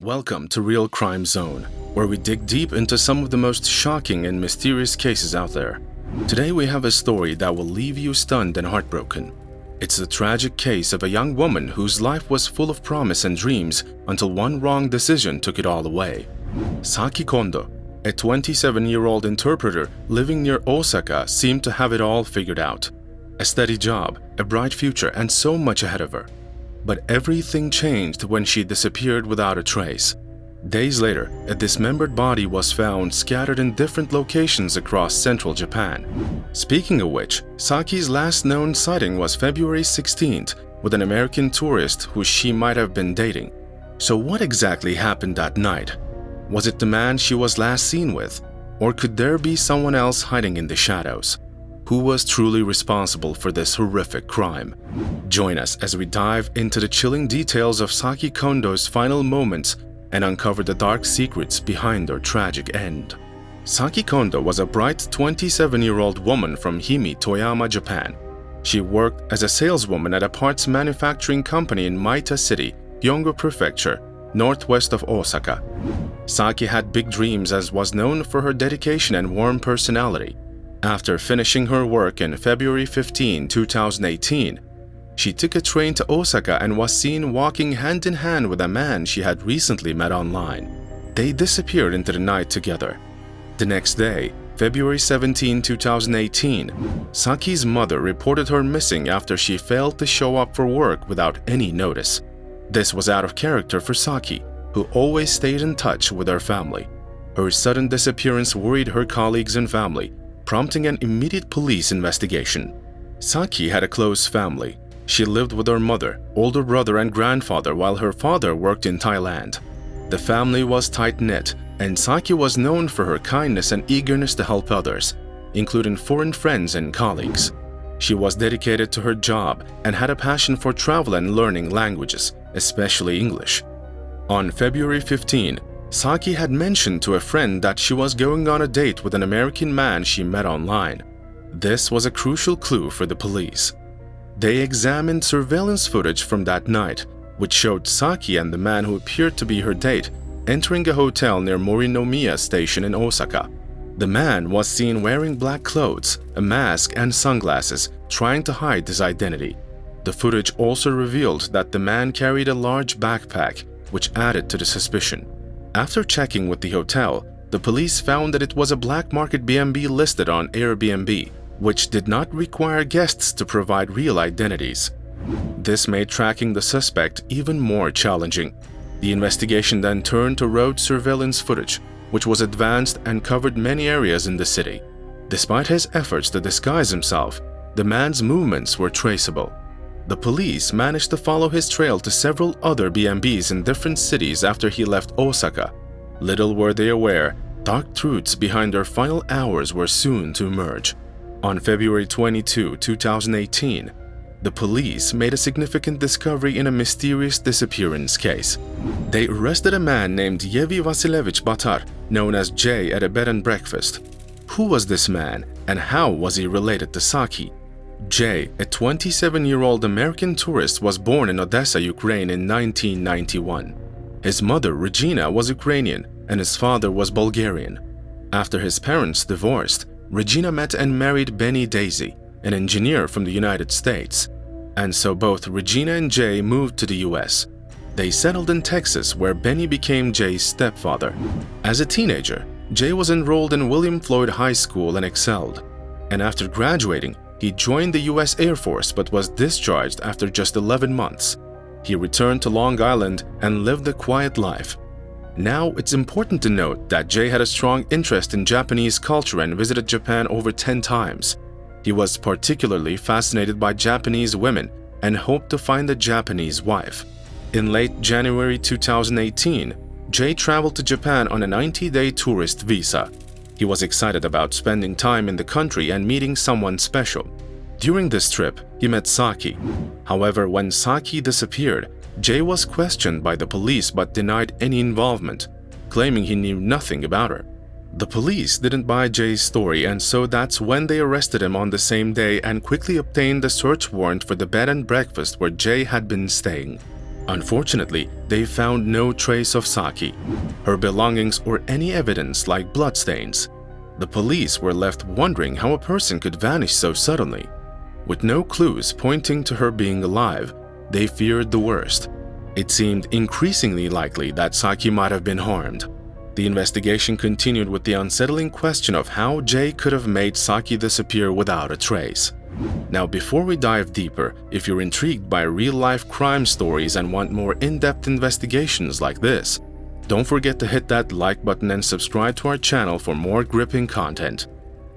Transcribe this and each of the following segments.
Welcome to Real Crime Zone, where we dig deep into some of the most shocking and mysterious cases out there. Today we have a story that will leave you stunned and heartbroken. It's the tragic case of a young woman whose life was full of promise and dreams until one wrong decision took it all away. Saki Kondo, a 27-year-old interpreter living near Osaka, seemed to have it all figured out. A steady job, a bright future, and so much ahead of her. But everything changed when she disappeared without a trace. Days later, a dismembered body was found scattered in different locations across central Japan. Speaking of which, Saki's last known sighting was February 16th with an American tourist who she might have been dating. So what exactly happened that night? Was it the man she was last seen with? Or could there be someone else hiding in the shadows? Who was truly responsible for this horrific crime? Join us as we dive into the chilling details of Saki Kondo's final moments and uncover the dark secrets behind her tragic end. Saki Kondo was a bright 27-year-old woman from Himi, Toyama, Japan. She worked as a saleswoman at a parts manufacturing company in Maita City, Hyōgo Prefecture, northwest of Osaka. Saki had big dreams as was known for her dedication and warm personality. After finishing her work in February 15, 2018, she took a train to Osaka and was seen walking hand in hand with a man she had recently met online. They disappeared into the night together. The next day, February 17, 2018, Saki's mother reported her missing after she failed to show up for work without any notice. This was out of character for Saki, who always stayed in touch with her family. Her sudden disappearance worried her colleagues and family, prompting an immediate police investigation. Saki had a close family. She lived with her mother, older brother, and grandfather while her father worked in Thailand. The family was tight-knit, and Saki was known for her kindness and eagerness to help others, including foreign friends and colleagues. She was dedicated to her job and had a passion for travel and learning languages, especially English. On February 15, Saki had mentioned to a friend that she was going on a date with an American man she met online. This was a crucial clue for the police. They examined surveillance footage from that night, which showed Saki and the man who appeared to be her date entering a hotel near Morinomiya Station in Osaka. The man was seen wearing black clothes, a mask, and sunglasses, trying to hide his identity. The footage also revealed that the man carried a large backpack, which added to the suspicion. After checking with the hotel, the police found that it was a black market B&B listed on Airbnb, which did not require guests to provide real identities. This made tracking the suspect even more challenging. The investigation then turned to road surveillance footage, which was advanced and covered many areas in the city. Despite his efforts to disguise himself, the man's movements were traceable. The police managed to follow his trail to several other B&Bs in different cities after he left Osaka. Little were they aware, dark truths behind their final hours were soon to emerge. On February 22, 2018, the police made a significant discovery in a mysterious disappearance case. They arrested a man named Yevi Vasilevich Batar, known as Jay, at a bed and breakfast. Who was this man, and how was he related to Saki? Jay, a 27-year-old American tourist, was born in Odessa, Ukraine in 1991. His mother, Regina, was Ukrainian and his father was Bulgarian. After his parents divorced, Regina met and married Benny Daisy, an engineer from the United States. And so both Regina and Jay moved to the US. They settled in Texas, where Benny became Jay's stepfather. As a teenager, Jay was enrolled in William Floyd High School and excelled. And after graduating, he joined the US Air Force but was discharged after just 11 months. He returned to Long Island and lived a quiet life. Now, it's important to note that Jay had a strong interest in Japanese culture and visited Japan over 10 times. He was particularly fascinated by Japanese women and hoped to find a Japanese wife. In late January 2018, Jay traveled to Japan on a 90-day tourist visa. He was excited about spending time in the country and meeting someone special. During this trip, he met Saki. However, when Saki disappeared, Jay was questioned by the police but denied any involvement, claiming he knew nothing about her. The police didn't buy Jay's story, and so that's when they arrested him on the same day and quickly obtained a search warrant for the bed and breakfast where Jay had been staying. Unfortunately, they found no trace of Saki, her belongings, or any evidence like bloodstains. The police were left wondering how a person could vanish so suddenly. With no clues pointing to her being alive, they feared the worst. It seemed increasingly likely that Saki might have been harmed. The investigation continued with the unsettling question of how Jay could have made Saki disappear without a trace. Now, before we dive deeper, if you're intrigued by real-life crime stories and want more in-depth investigations like this, don't forget to hit that like button and subscribe to our channel for more gripping content.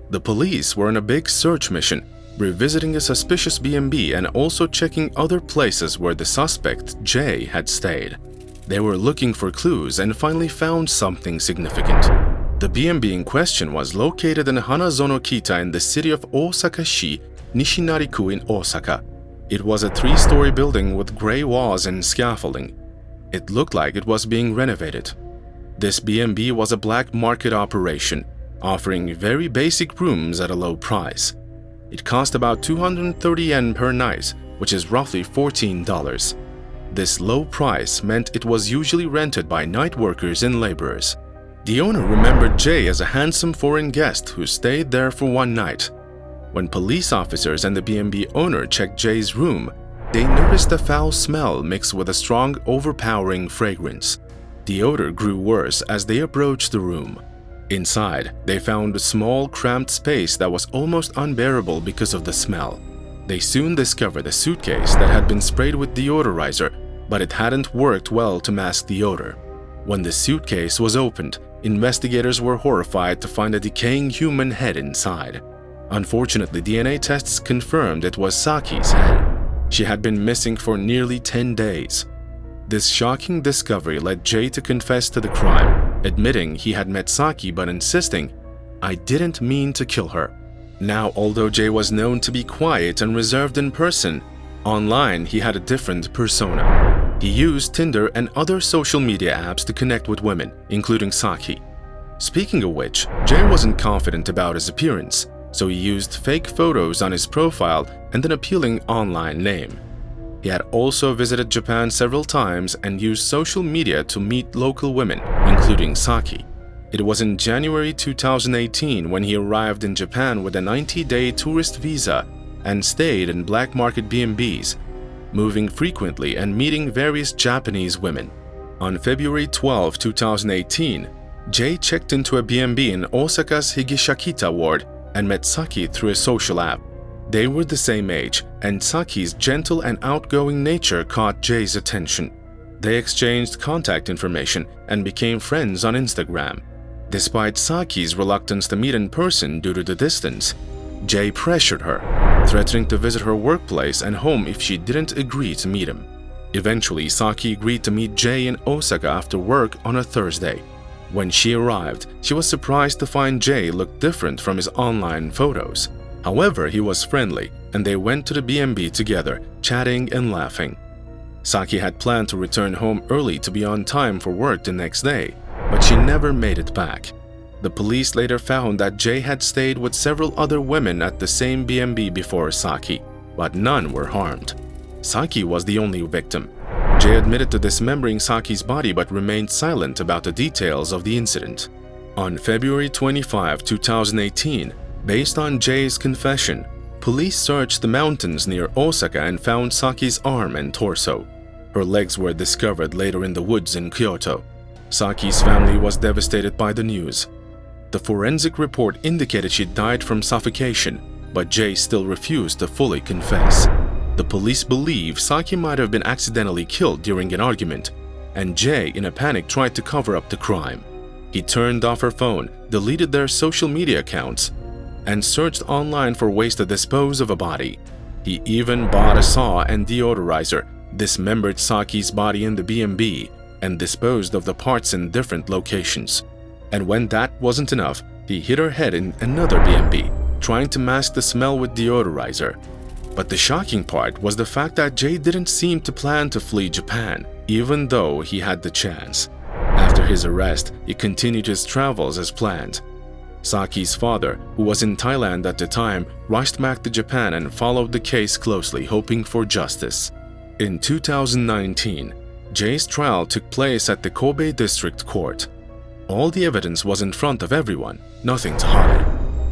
The police were on a big search mission, revisiting a suspicious B&B and also checking other places where the suspect, Jay, had stayed. They were looking for clues and finally found something significant. The B&B in question was located in Hanazono-kita in the city of Osaka-shi, Nishinari-ku in Osaka. It was a 3-story building with gray walls and scaffolding. It looked like it was being renovated. This B&B was a black market operation, offering very basic rooms at a low price. It cost about 230 yen per night, which is roughly $14. This low price meant it was usually rented by night workers and laborers. The owner remembered Jay as a handsome foreign guest who stayed there for one night. When police officers and the B&B owner checked Jay's room, they noticed a foul smell mixed with a strong, overpowering fragrance. The odor grew worse as they approached the room. Inside, they found a small, cramped space that was almost unbearable because of the smell. They soon discovered a suitcase that had been sprayed with deodorizer, but it hadn't worked well to mask the odor. When the suitcase was opened, investigators were horrified to find a decaying human head inside. Unfortunately, DNA tests confirmed it was Saki's head. She had been missing for nearly 10 days. This shocking discovery led Jay to confess to the crime, admitting he had met Saki but insisting, "I didn't mean to kill her." Now, although Jay was known to be quiet and reserved in person, online he had a different persona. He used Tinder and other social media apps to connect with women, including Saki. Speaking of which, Jay wasn't confident about his appearance, so he used fake photos on his profile and an appealing online name. He had also visited Japan several times and used social media to meet local women, including Saki. It was in January 2018 when he arrived in Japan with a 90-day tourist visa and stayed in black market B&Bs, moving frequently and meeting various Japanese women. On February 12, 2018, Jay checked into a B&B in Osaka's Higishakita ward and met Saki through a social app. They were the same age, and Saki's gentle and outgoing nature caught Jay's attention. They exchanged contact information and became friends on Instagram. Despite Saki's reluctance to meet in person due to the distance, Jay pressured her, threatening to visit her workplace and home if she didn't agree to meet him. Eventually, Saki agreed to meet Jay in Osaka after work on a Thursday. When she arrived, she was surprised to find Jay looked different from his online photos. However, he was friendly, and they went to the B&B together, chatting and laughing. Saki had planned to return home early to be on time for work the next day, but she never made it back. The police later found that Jay had stayed with several other women at the same B&B before Saki, but none were harmed. Saki was the only victim. Jay admitted to dismembering Saki's body but remained silent about the details of the incident. On February 25, 2018, based on Jay's confession, police searched the mountains near Osaka and found Saki's arm and torso. Her legs were discovered later in the woods in Kyoto. Saki's family was devastated by the news. The forensic report indicated she died from suffocation, but Jay still refused to fully confess. The police believe Saki might have been accidentally killed during an argument, and Jay, in a panic, tried to cover up the crime. He turned off her phone, deleted their social media accounts, and searched online for ways to dispose of a body. He even bought a saw and deodorizer, dismembered Saki's body in the B&B, and disposed of the parts in different locations. And when that wasn't enough, he hid her head in another B&B, trying to mask the smell with deodorizer. But the shocking part was the fact that Jay didn't seem to plan to flee Japan, even though he had the chance. After his arrest, he continued his travels as planned. Saki's father, who was in Thailand at the time, rushed back to Japan and followed the case closely, hoping for justice. In 2019, Jay's trial took place at the Kobe District Court. All the evidence was in front of everyone, nothing to hide.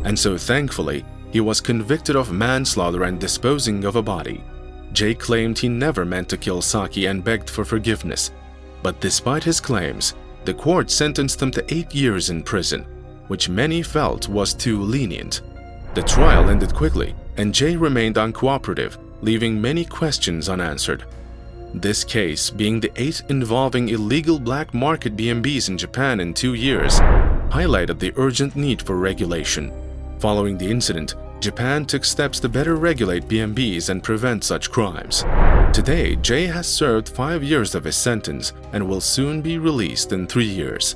And so thankfully, he was convicted of manslaughter and disposing of a body. Jay claimed he never meant to kill Saki and begged for forgiveness. But despite his claims, the court sentenced him to 8 years in prison, which many felt was too lenient. The trial ended quickly, and Jay remained uncooperative, leaving many questions unanswered. This case, being the 8th involving illegal black market B&Bs in Japan in 2 years, highlighted the urgent need for regulation. Following the incident, Japan took steps to better regulate B&Bs and prevent such crimes. Today, Jay has served 5 years of his sentence and will soon be released in 3 years.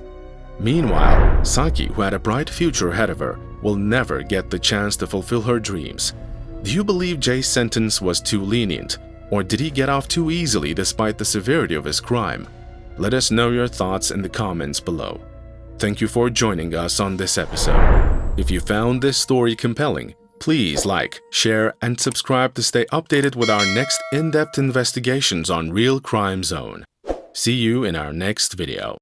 Meanwhile, Saki, who had a bright future ahead of her, will never get the chance to fulfill her dreams. Do you believe Jay's sentence was too lenient, or did he get off too easily despite the severity of his crime? Let us know your thoughts in the comments below. Thank you for joining us on this episode. If you found this story compelling, please like, share, and subscribe to stay updated with our next in-depth investigations on Real Crime Zone. See you in our next video.